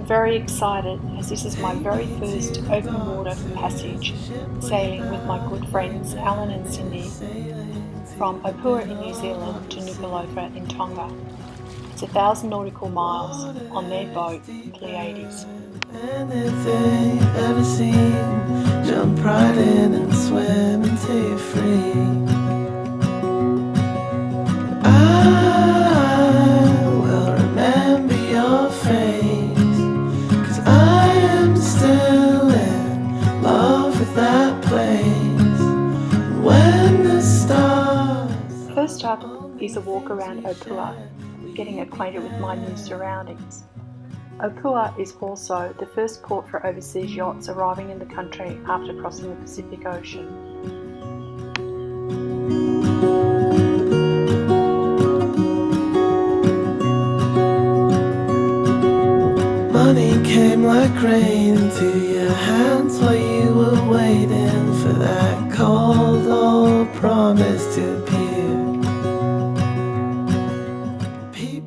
very excited as this is my very first open water passage, sailing with my good friends Alan and Cindy from Opua in New Zealand to Nuku'alofa in Tonga. It's 1,000 nautical miles on their boat, Pleiades. Anything you've ever seen, jump right in and swim until you're free. I will remember your face, 'cause I am still in love with that place. When the stars. First up is a walk around Opua, getting acquainted with my new surroundings. Opua is also the first port for overseas yachts arriving in the country after crossing the Pacific Ocean. Money came like rain into your hands while you were waiting for that cold old promise to appear.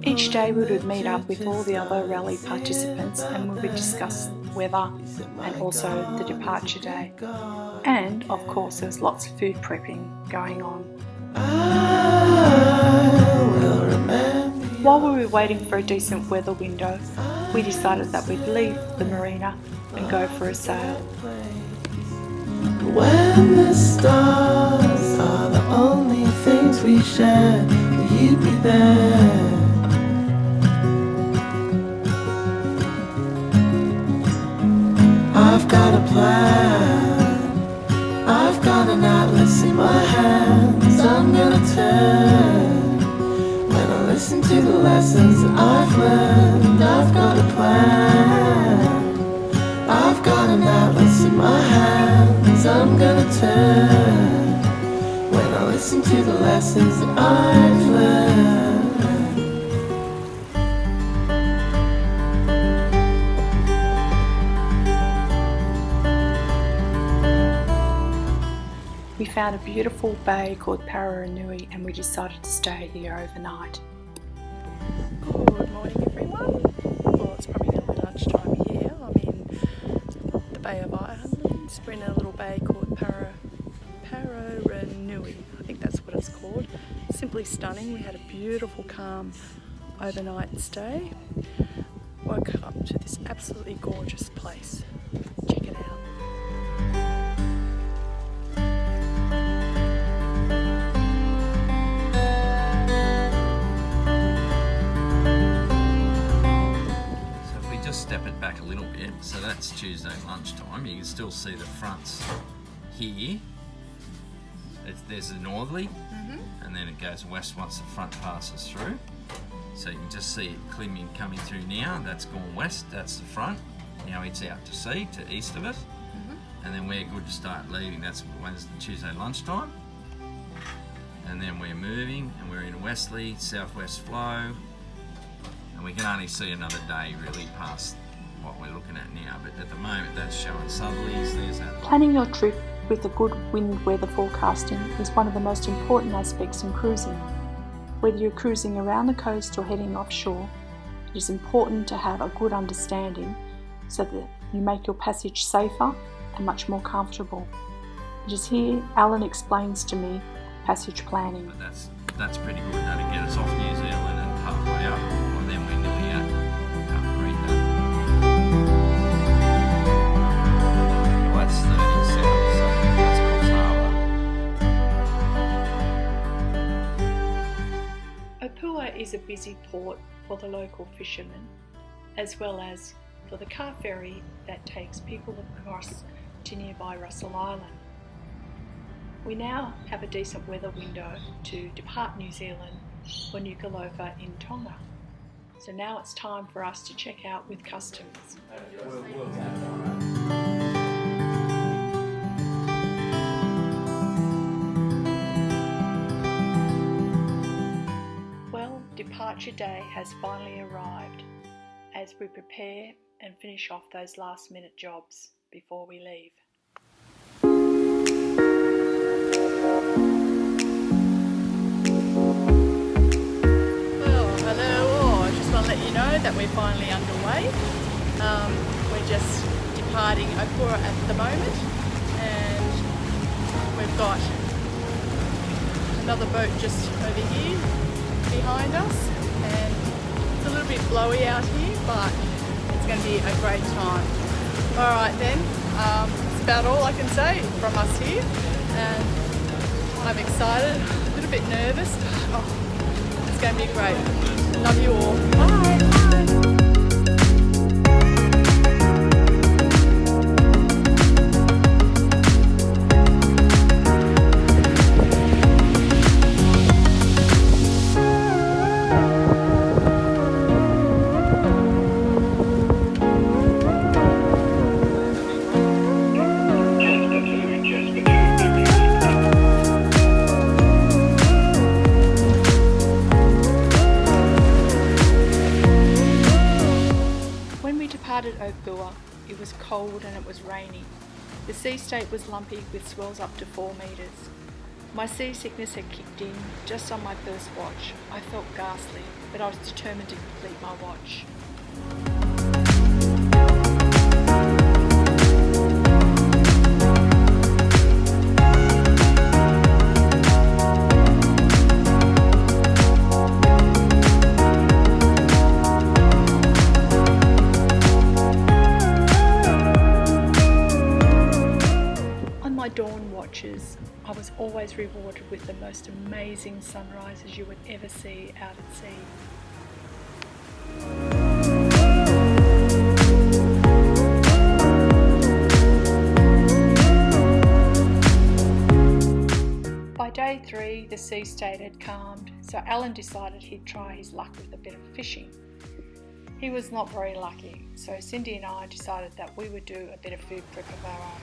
Each day we would meet up with all the other rally participants and we would discuss weather and also the departure day. And of course there was lots of food prepping going on. While we were waiting for a decent weather window, we decided that we'd leave the marina and go for a sail. When the stars are the only things we share, will you be there? I've got a plan, I've got an atlas in my hands. I'm gonna turn when I listen to the lessons that I've learned. I've got a plan, I've got an atlas in my hands. I'm gonna turn when I listen to the lessons that I've learned. We found a beautiful bay called Paranui and we decided to stay here overnight. Good morning everyone. Well, it's probably nearly lunchtime here. I'm in the Bay of Islands. We're in a little bay called Paranui. I think that's what it's called. Simply stunning. We had a beautiful calm overnight stay. Woke up to this absolutely gorgeous place. Check it out. Step it back a little bit, so that's Tuesday lunchtime. You can still see the fronts here. There's the northerly, and then it goes west once the front passes through. So you can just see it clearly coming through now. That's gone west, that's the front. Now it's out to sea, to east of it. And then we're good to start leaving. That's Wednesday, Tuesday lunchtime. And then we're moving, and we're in westerly, southwest flow. And we can only see another day really past what we're looking at now, but at the moment that's showing southerlies. There's that. Planning your trip with a good wind weather forecasting is one of the most important aspects in cruising. Whether you're cruising around the coast or heading offshore, it is important to have a good understanding so that you make your passage safer and much more comfortable. It is here Alan explains to me passage planning. But that's pretty good. That'll get us off New Zealand and halfway up. Then we're nearly at Paprika. Well, that's 37, so that's Coffs Harbour. Opua is a busy port for the local fishermen, as well as for the car ferry that takes people across to nearby Russell Island. We now have a decent weather window to depart New Zealand for Nuku'alofa in Tonga. So now it's time for us to check out with customs. Well, departure day has finally arrived as we prepare and finish off those last minute jobs before we leave. Well, hello all. I just want to let you know that we're finally underway. We're just departing Okura at the moment, and we've got another boat just over here behind us, and it's a little bit blowy out here, but it's going to be a great time. Alright then, that's about all I can say from us here, and I'm excited, a little bit nervous. Oh, it's going to be great. Love you all. Bye. Bye. At Okura, it was cold and it was rainy. The sea state was lumpy with swells up to 4 metres. My seasickness had kicked in just on my first watch. I felt ghastly, but I was determined to complete my watch. Dawn watches, I was always rewarded with the most amazing sunrises you would ever see out at sea. By day 3, the sea state had calmed, so Alan decided he'd try his luck with a bit of fishing. He was not very lucky, so Cindy and I decided that we would do a bit of food prep of our own.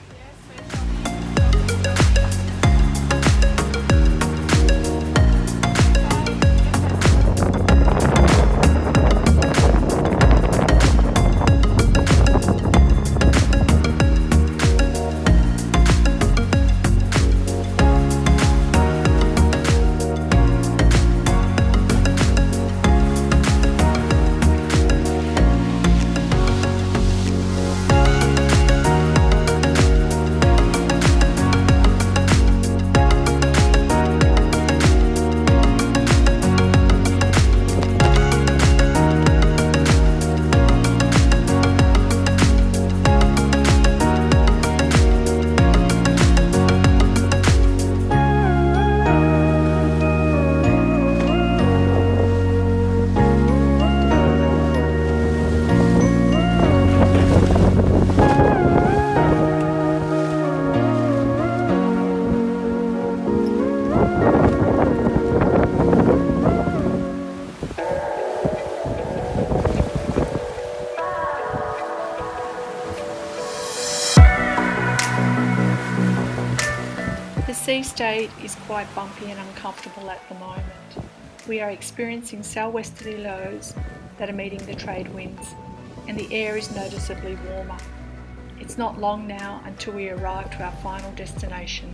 The sea state is quite bumpy and uncomfortable at the moment. We are experiencing southwesterly lows that are meeting the trade winds, and the air is noticeably warmer. It's not long now until we arrive to our final destination,